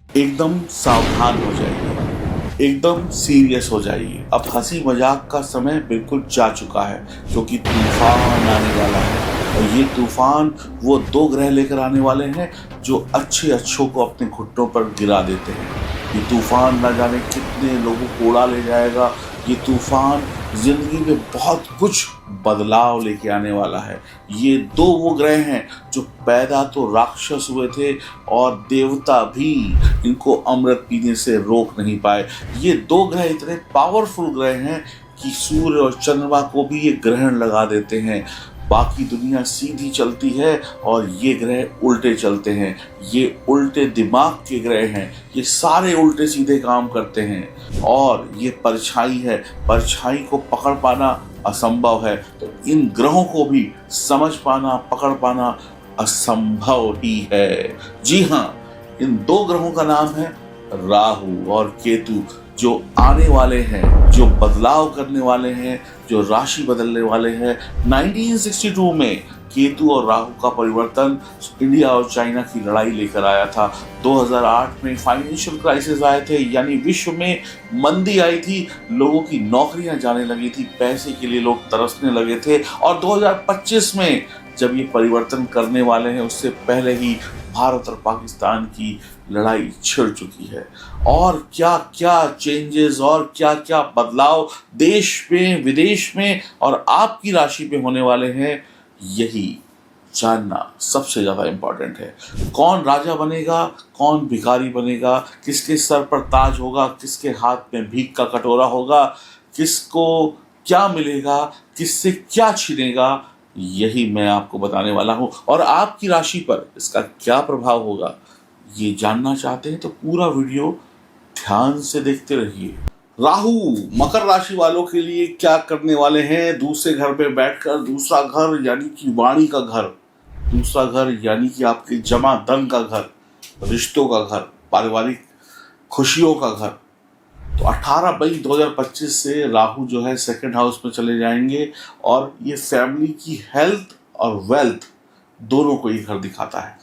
एकदम सावधान हो जाइए, एकदम सीरियस हो जाइए। अब हंसी मजाक का समय बिल्कुल जा चुका है, क्योंकि तूफान आने वाला है। और ये तूफान वो दो ग्रह लेकर आने वाले हैं जो अच्छे अच्छों को अपने घुटनों पर गिरा देते हैं। ये तूफान न जाने कितने लोगों को उड़ा ले जाएगा। ये तूफान जिंदगी में बहुत कुछ बदलाव लेके आने वाला है। ये दो वो ग्रह हैं जो पैदा तो राक्षस हुए थे, और देवता भी इनको अमृत पीने से रोक नहीं पाए। ये दो ग्रह इतने पावरफुल ग्रह हैं कि सूर्य और चंद्रमा को भी ये ग्रहण लगा देते हैं। बाकी दुनिया सीधी चलती है और ये ग्रह उल्टे चलते हैं। ये उल्टे दिमाग के ग्रह हैं। ये सारे उल्टे सीधे काम करते हैं। और ये परछाई है, परछाई को पकड़ पाना असंभव है। तो इन ग्रहों को भी समझ पाना, पकड़ पाना असंभव ही है। जी हाँ, इन दो ग्रहों का नाम है राहु और केतु, जो आने वाले हैं, जो बदलाव करने वाले हैं, जो राशि बदलने वाले हैं। 1962 में केतु और राहु का परिवर्तन इंडिया और चाइना की लड़ाई लेकर आया था। 2008 में फाइनेंशियल क्राइसिस आए थे, यानी विश्व में मंदी आई थी, लोगों की नौकरियां जाने लगी थी, पैसे के लिए लोग तरसने लगे थे। और 2025 में जब ये परिवर्तन करने वाले हैं, उससे पहले ही भारत और पाकिस्तान की लड़ाई छिड़ चुकी है। और क्या क्या चेंजेस और क्या क्या बदलाव देश में, विदेश में और आपकी राशि पे होने वाले हैं, यही जानना सबसे ज्यादा इंपॉर्टेंट है। कौन राजा बनेगा, कौन भिखारी बनेगा, किसके सर पर ताज होगा, किसके हाथ में भीख का कटोरा होगा, किसको क्या मिलेगा, किससे क्या छिनेगा, यही मैं आपको बताने वाला हूं। और आपकी राशि पर इसका क्या प्रभाव होगा, ये जानना चाहते हैं तो पूरा वीडियो ध्यान से देखते रहिए। राहु मकर राशि वालों के लिए क्या करने वाले हैं? दूसरे घर पे बैठकर, दूसरा घर यानी कि वाणी का घर, दूसरा घर यानी कि आपके जमा धन का घर, रिश्तों का घर, पारिवारिक खुशियों का घर। तो 18 मई 2025 से राहु जो है सेकंड हाउस में चले जाएंगे, और ये फैमिली की हेल्थ और वेल्थ दोनों को ये घर दिखाता है,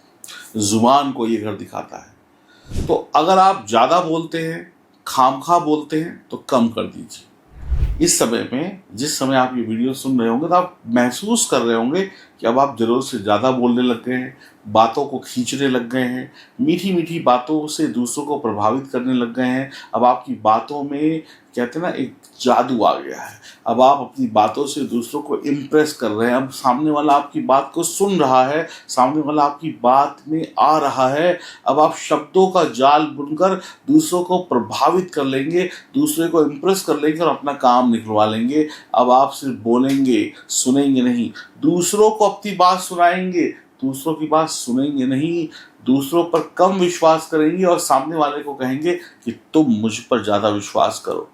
जुबान को ये घर दिखाता है। तो अगर आप ज़्यादा बोलते हैं, खामखा बोलते हैं, तो कम कर दीजिए। इस समय में, जिस समय आप ये वीडियो सुन रहे होंगे, तो आप महसूस कर रहे होंगे कि अब आप जरूरत से ज़्यादा बोलने लग गए हैं, बातों को खींचने लग गए हैं, मीठी मीठी बातों से दूसरों को प्रभावित करने लग गए हैं। अब आपकी बातों में, कहते हैं ना, एक जादू आ गया है। अब आप अपनी बातों से दूसरों को इम्प्रेस कर रहे हैं। अब सामने वाला आपकी बात को सुन रहा है, सामने वाला आपकी बात में आ रहा है। अब आप शब्दों का जाल बुनकर दूसरों को प्रभावित कर लेंगे, दूसरे को इम्प्रेस कर लेंगे और अपना काम निकलवा लेंगे। अब आप सिर्फ बोलेंगे, सुनेंगे नहीं, दूसरों को अपनी बात सुनाएंगे, दूसरों की बात सुनेंगे नहीं, दूसरों पर कम विश्वास करेंगे और सामने वाले को कहेंगे कि तुम मुझ पर ज़्यादा विश्वास करो।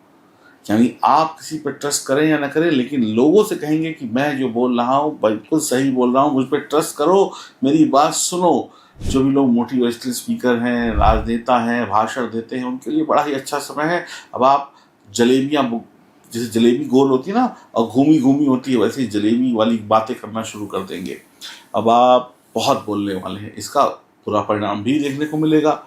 यानी आप किसी पर ट्रस्ट करें या ना करें, लेकिन लोगों से कहेंगे कि मैं जो बोल रहा हूँ बिल्कुल सही बोल रहा हूँ, मुझ पर ट्रस्ट करो, मेरी बात सुनो। जो भी लोग मोटिवेशनल स्पीकर हैं, राजनेता हैं, भाषण देते हैं, उनके लिए बड़ा ही अच्छा समय है। अब आप जलेबियाँ, जैसे जलेबी गोल होती है ना और घूमी घूमी होती है, वैसे ही जलेबी वाली बातें करना शुरू कर देंगे। अब आप बहुत बोलने वाले हैं, इसका बुरा परिणाम भी देखने को मिलेगा।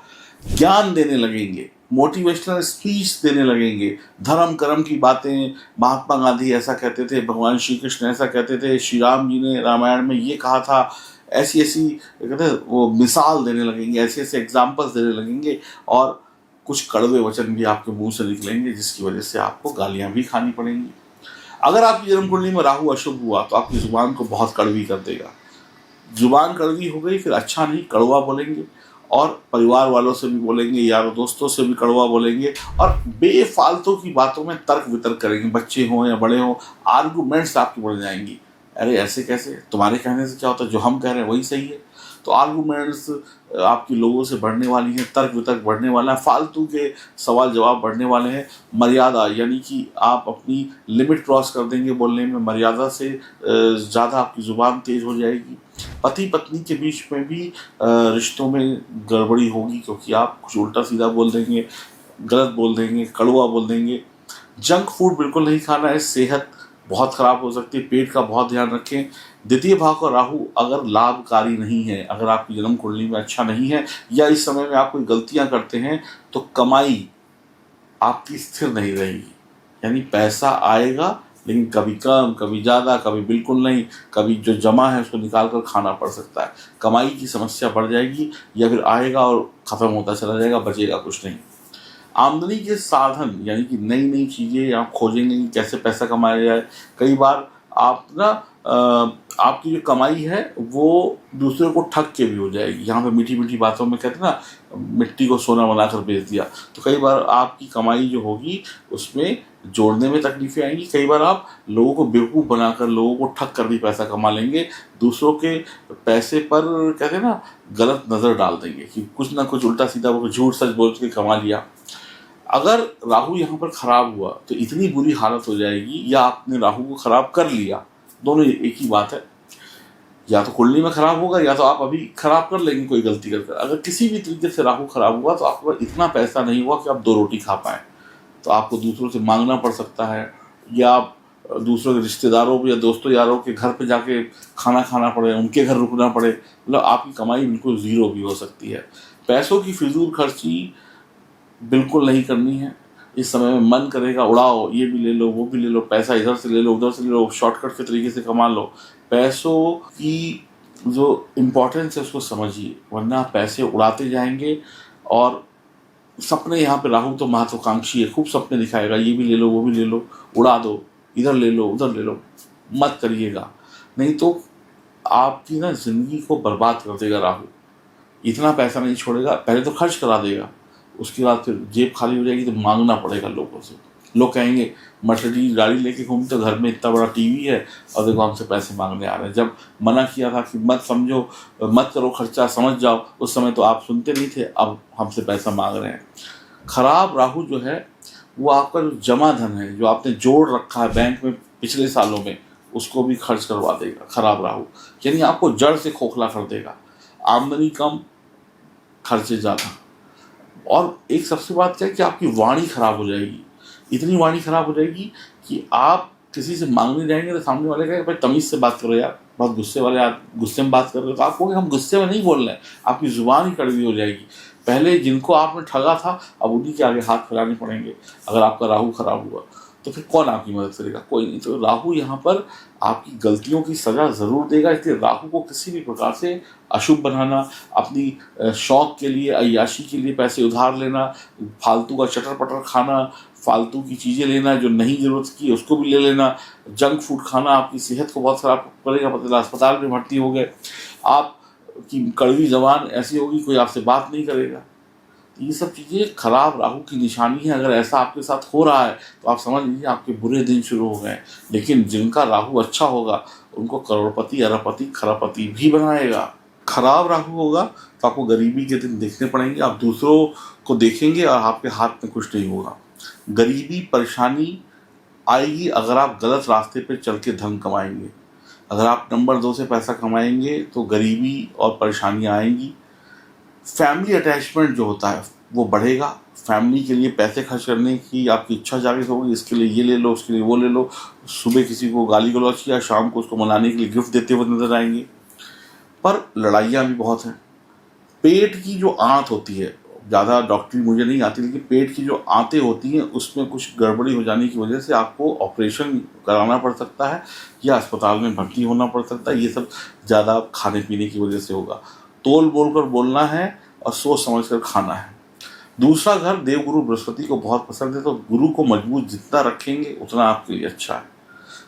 ज्ञान देने लगेंगे, मोटिवेशनल स्पीच देने लगेंगे, धर्म कर्म की बातें। महात्मा गांधी ऐसा कहते थे, भगवान श्री कृष्ण ऐसा कहते थे, श्री राम जी ने रामायण में ये कहा था, ऐसी ऐसी कहते वो मिसाल देने लगेंगे, ऐसे ऐसे एग्जाम्पल्स देने लगेंगे। और कुछ कड़वे वचन भी आपके मुंह से निकलेंगे, जिसकी वजह से आपको गालियां भी खानी पड़ेंगी। अगर आपकी जन्म कुंडली में राहु अशुभ हुआ तो आपकी जुबान को बहुत कड़वी कर देगा। जुबान कड़वी हो गई, फिर अच्छा नहीं, कड़वा बोलेंगे, और परिवार वालों से भी बोलेंगे, यारों दोस्तों से भी कड़वा बोलेंगे, और बेफालतू की बातों में तर्क वितर्क करेंगे। बच्चे हों या बड़े हों, आर्गूमेंट्स आपकी बढ़ जाएंगी। अरे ऐसे कैसे, तुम्हारे कहने से क्या होता है, जो हम कह रहे हैं वही सही है। तो आर्गूमेंट्स आपकी लोगों से बढ़ने वाली हैं, तर्क वितर्क बढ़ने वाला है, फालतू के सवाल जवाब बढ़ने वाले हैं। मर्यादा, यानी कि आप अपनी लिमिट क्रॉस कर देंगे बोलने में, मर्यादा से ज़्यादा आपकी ज़ुबान तेज़ हो जाएगी। पति पत्नी के बीच में भी रिश्तों में गड़बड़ी होगी, क्योंकि आप कुछ उल्टा सीधा बोल देंगे, गलत बोल देंगे, कड़वा बोल देंगे। जंक फूड बिल्कुल नहीं खाना है, सेहत बहुत खराब हो सकती है। पेट का बहुत ध्यान रखें। द्वितीय भाव का राहु अगर लाभकारी नहीं है, अगर आपकी जन्म कुंडली में अच्छा नहीं है, या इस समय में आप कोई गलतियां करते हैं, तो कमाई आपकी स्थिर नहीं रहेगी। यानी पैसा आएगा लेकिन कभी कम, कभी ज़्यादा, कभी बिल्कुल नहीं, कभी जो जमा है उसको निकाल कर खाना पड़ सकता है। कमाई की समस्या बढ़ जाएगी, या फिर आएगा और ख़त्म होता चला जाएगा, बचेगा कुछ नहीं। आमदनी के साधन यानी कि नई नई चीज़ें आप खोजेंगे कि कैसे पैसा कमाया जाए। कई बार आप ना आपकी जो कमाई है वो दूसरे को ठग के भी हो जाएगी। यहाँ पे मीठी मीठी बातों में कहते हैं ना, मिट्टी को सोना बनाकर बेच दिया। तो कई बार आपकी कमाई जो होगी उसमें जोड़ने में तकलीफें आएंगी। कई बार आप लोगों को बेवकूफ़ बनाकर, लोगों को ठग कर भी पैसा कमा लेंगे। दूसरों के पैसे पर कहते हैं ना, गलत नज़र डाल देंगे कि कुछ ना कुछ उल्टा सीधा वो झूठ सच बोल के कमा लिया। अगर राहु यहाँ पर खराब हुआ तो इतनी बुरी हालत हो जाएगी, या आपने राहु को खराब कर लिया, दोनों एक ही बात है। या तो कुंडली में खराब होगा, या तो आप अभी खराब कर लेंगे कोई गलती करके। अगर किसी भी तरीके से राहु खराब हुआ तो आपके पास इतना पैसा नहीं हुआ कि आप 2 रोटी खा पाएँ। तो आपको दूसरों से मांगना पड़ सकता है, या आप दूसरों के रिश्तेदारों या दोस्तों यारों के घर पे जाके खाना खाना पड़े, उनके घर रुकना पड़े। मतलब आपकी कमाई बिल्कुल ज़ीरो भी हो सकती है। पैसों की फिजूल खर्ची बिल्कुल नहीं करनी है। इस समय में मन करेगा उड़ाओ, ये भी ले लो, वो भी ले लो, पैसा इधर से ले लो, उधर से ले लो, शॉर्टकट के तरीके से कमा लो। पैसों की जो इम्पोर्टेंस है उसको समझिए, वरना पैसे उड़ाते जाएंगे। और सपने, यहाँ पे राहु तो महत्वाकांक्षी है, खूब सपने दिखाएगा, ये भी ले लो, वो भी ले लो, उड़ा दो, इधर ले लो, उधर ले लो। मत करिएगा, नहीं तो आपकी ना जिंदगी को बर्बाद कर देगा राहु। इतना पैसा नहीं छोड़ेगा, पहले तो खर्च करा देगा, उसके बाद फिर जेब खाली हो जाएगी तो मांगना पड़ेगा लोगों से। लोग कहेंगे मर्सिडीज गाड़ी लेके घूमते, घर में इतना बड़ा टीवी है और देखो हमसे पैसे मांगने आ रहे हैं। जब मना किया था कि मत समझो, मत करो खर्चा, समझ जाओ, उस समय तो आप सुनते नहीं थे, अब हमसे पैसा मांग रहे हैं। खराब राहु जो है वो आपका जो जमा धन है, जो आपने जोड़ रखा है बैंक में पिछले सालों में, उसको भी खर्च करवा देगा खराब राहु। यानी आपको जड़ से खोखला कर देगा। आमदनी कम, खर्चे ज़्यादा। और एक सबसे बात क्या है कि आपकी वाणी खराब हो जाएगी। इतनी वाणी खराब हो जाएगी कि आप किसी से मांगने जाएंगे तो सामने वाले कहेगा भाई तमीज़ से बात करो यार, बहुत गुस्से वाले, आप गुस्से में बात कर रहे हो। तो आप कहोगे हम गुस्से में नहीं बोल रहे हैं, आपकी ज़ुबान ही कड़वी हो जाएगी। पहले जिनको आपने ठगा था अब उन्हीं के आगे हाथ फैलाने पड़ेंगे। अगर आपका राहु खराब हुआ तो फिर कौन आपकी मदद करेगा? कोई नहीं। तो राहु यहाँ पर आपकी गलतियों की सज़ा ज़रूर देगा। इसलिए राहु को किसी भी प्रकार से अशुभ बनाना, अपनी शौक के लिए, अय्याशी के लिए पैसे उधार लेना, फालतू का चटर पटर खाना, फालतू की चीज़ें लेना जो नहीं ज़रूरत की उसको भी ले लेना, जंक फूड खाना आपकी सेहत को बहुत ख़राब करेगा। मतलब अस्पताल में भर्ती हो गए, आपकी कड़वी ज़बान ऐसी होगी कोई आपसे बात नहीं करेगा। ये सब चीज़ें खराब राहु की निशानी है। अगर ऐसा आपके साथ हो रहा है तो आप समझ लीजिए आपके बुरे दिन शुरू हो गए। लेकिन जिनका राहु अच्छा होगा उनको करोड़पति, अरबपति, खरबपति भी बनाएगा। खराब राहु होगा तो आपको गरीबी के दिन देखने पड़ेंगे, आप दूसरों को देखेंगे और आपके हाथ में कुछ नहीं होगा। गरीबी, परेशानी आएगी अगर आप गलत रास्ते पर चल के धन कमाएंगे। अगर आप नंबर 2 से पैसा कमाएंगे तो गरीबी और परेशानियाँ आएंगी। फैमिली अटैचमेंट जो होता है वो बढ़ेगा। फैमिली के लिए पैसे खर्च करने की आपकी इच्छा जागृत होगी, इसके लिए ये ले लो, उसके लिए वो ले लो। सुबह किसी को गाली गलौज किया, शाम को उसको मनाने के लिए गिफ्ट देते हुए नजर आएंगे। पर लड़ाइयाँ भी बहुत हैं। पेट की जो आंत होती है, ज़्यादा डॉक्टरी मुझे नहीं आती, लेकिन पेट की जो आंतें होती हैं उसमें कुछ गड़बड़ी हो जाने की वजह से आपको ऑपरेशन कराना पड़ सकता है या अस्पताल में भर्ती होना पड़ सकता है। ये सब ज़्यादा खाने पीने की वजह से होगा। तोल बोल कर बोलना है और सोच समझ कर खाना है। दूसरा घर देवगुरु बृहस्पति को बहुत पसंद है, तो गुरु को मजबूत जितना रखेंगे उतना आपके लिए अच्छा है।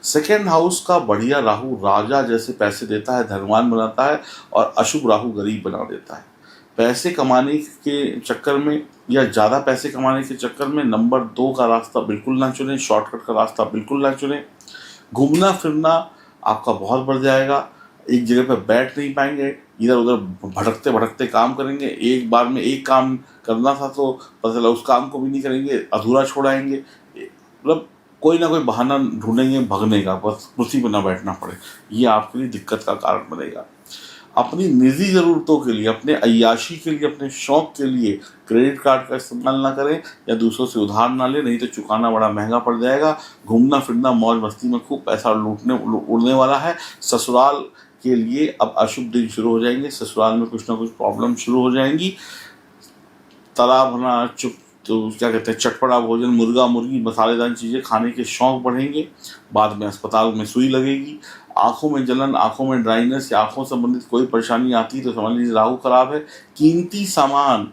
सेकेंड हाउस का बढ़िया राहु राजा जैसे पैसे देता है, धनवान बनाता है, और अशुभ राहु गरीब बना देता है। पैसे कमाने के चक्कर में या ज़्यादा पैसे कमाने के चक्कर में नंबर 2 का रास्ता बिल्कुल ना चुनें, शॉर्टकट का रास्ता बिल्कुल ना चुनें। घूमना फिरना आपका बहुत बढ़ जाएगा, एक जगह पर बैठ नहीं पाएंगे, इधर उधर भटकते भटकते काम करेंगे। एक बार में एक काम करना था तो पता चला उस काम को भी नहीं करेंगे, अधूरा छोड़ाएंगे। मतलब कोई ना कोई बहाना ढूंढेंगे भगने का, बस कुर्सी पर ना बैठना पड़े। ये आपके लिए दिक्कत का कारण बनेगा। अपनी निजी ज़रूरतों के लिए, अपने अय्याशी के लिए, अपने शौक़ के लिए क्रेडिट कार्ड का इस्तेमाल ना करें या दूसरों से उधार ना लें, नहीं तो चुकाना बड़ा महंगा पड़ जाएगा। घूमना फिरना मौज मस्ती में खूब पैसा उड़ने वाला है। ससुराल के लिए अब अशुभ दिन शुरू हो जाएंगे, ससुराल में कुछ ना कुछ प्रॉब्लम शुरू हो जाएंगी। तला भुना तो क्या कहते हैं, चटपटा भोजन, मुर्गा मुर्गी, मसालेदार चीज़ें खाने के शौक़ बढ़ेंगे। बाद में अस्पताल में सुई लगेगी। आँखों में जलन, आँखों में ड्राइनेस या आँखों संबंधित कोई परेशानी आती है तो समझ लीजिए राहु खराब है। कीमती सामान,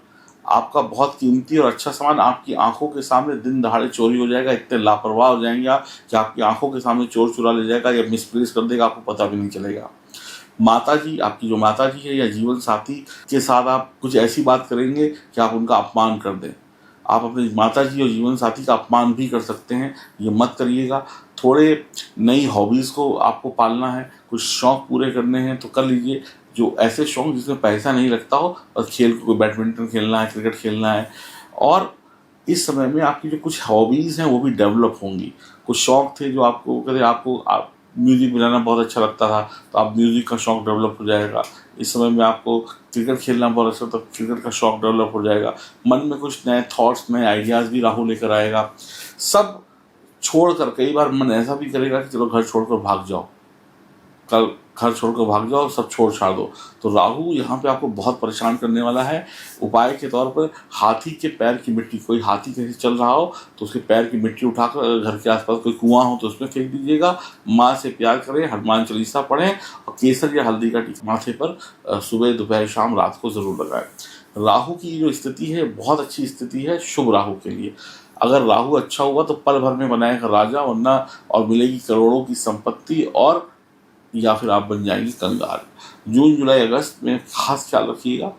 आपका बहुत कीमती और अच्छा सामान आपकी आंखों के सामने दिन दहाड़े चोरी हो जाएगा। इतने लापरवाह हो जाएंगे आप कि आपकी आंखों के सामने चोर चुरा ले जाएगा या मिसप्लेस कर देगा, आपको पता भी नहीं चलेगा। माताजी, आपकी जो माताजी है या जीवन साथी के साथ आप कुछ ऐसी बात करेंगे कि आप उनका अपमान कर दें। आप अपनी माताजी और जीवन साथी का अपमान भी कर सकते हैं, ये मत करिएगा। थोड़े नई हॉबीज़ को आपको पालना है, कुछ शौक़ पूरे करने हैं तो कर लीजिए। जो ऐसे शौक़ जिसमें पैसा नहीं लगता हो, बस खेल को, बैडमिंटन खेलना है, क्रिकेट खेलना है। और इस समय में आपकी जो कुछ हॉबीज़ हैं वो भी डेवलप होंगी। कुछ शौक़ थे जो आपको कभी आप म्यूज़िक बजाना बहुत अच्छा लगता था तो आप म्यूज़िक का शौक़ डेवलप हो जाएगा। इस समय में आपको क्रिकेट खेलना बहुत अच्छा, तो क्रिकेट का शौक़ डेवलप हो जाएगा। मन में कुछ नए थॉट्स, नए आइडियाज़ भी राहु लेकर आएगा। सब छोड़कर कई बार मन ऐसा भी करेगा कि चलो घर छोड़कर भाग जाओ, कल घर छोड़कर भाग जाओ, सब छोड़ छाड़ दो। तो राहु यहाँ पे आपको बहुत परेशान करने वाला है। उपाय के तौर पर हाथी के पैर की मिट्टी, कोई हाथी कहीं चल रहा हो तो उसके पैर की मिट्टी उठाकर घर के आसपास कोई कुआं हो तो उसमें फेंक दीजिएगा। माँ से प्यार करें, हनुमान चालीसा पढ़ें और केसर या हल्दी का टीका माथे पर सुबह, दोपहर, शाम, रात को ज़रूर लगाएं। राहु की जो स्थिति है बहुत अच्छी स्थिति है शुभ राहु के लिए। अगर राहु अच्छा हुआ तो पल भर में बनाएगा राजा, वरना और मिलेगी करोड़ों की संपत्ति, और या फिर आप बन जाएंगे कंगाल। जून, जुलाई, अगस्त में खास ख्याल रखिएगा।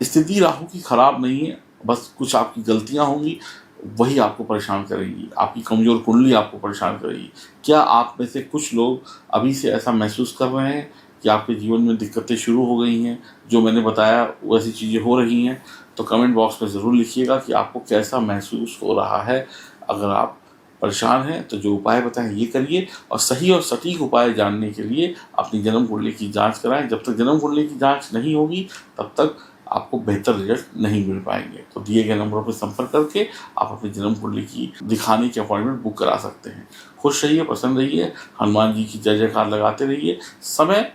स्थिति राहु की खराब नहीं है, बस कुछ आपकी गलतियां होंगी, वही आपको परेशान करेगी। आपकी कमज़ोर कुंडली आपको परेशान करेगी। क्या आप में से कुछ लोग अभी से ऐसा महसूस कर रहे हैं कि आपके जीवन में दिक्कतें शुरू हो गई हैं? जो मैंने बताया वैसी चीज़ें हो रही हैं तो कमेंट बॉक्स में ज़रूर लिखिएगा कि आपको कैसा महसूस हो रहा है। अगर आप परेशान हैं तो जो उपाय बताएं ये करिए, और सही और सटीक उपाय जानने के लिए अपनी जन्म कुंडली की जांच कराएं। जब तक जन्म कुंडली की जांच नहीं होगी तब तक आपको बेहतर रिजल्ट नहीं मिल पाएंगे। तो दिए गए नंबरों पर संपर्क करके आप अपनी जन्म कुंडली की दिखाने की अपॉइंटमेंट बुक करा सकते हैं। खुश रहिए, प्रसन्न रहिए, हनुमान जी की जय जयकार लगाते रहिए। समय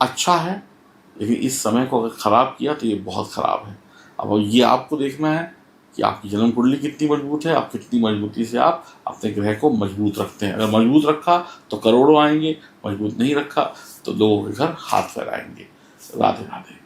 अच्छा है, लेकिन इस समय को अगर ख़राब किया तो ये बहुत ख़राब है। अब ये आपको देखना है कि आपकी जन्म कुंडली कितनी मजबूत है, आप कितनी मजबूती से आप अपने ग्रह को मजबूत रखते हैं। अगर मजबूत रखा तो करोड़ों आएंगे, मजबूत नहीं रखा तो लोगों के घर हाथ फैलाएंगे। राधे राधे।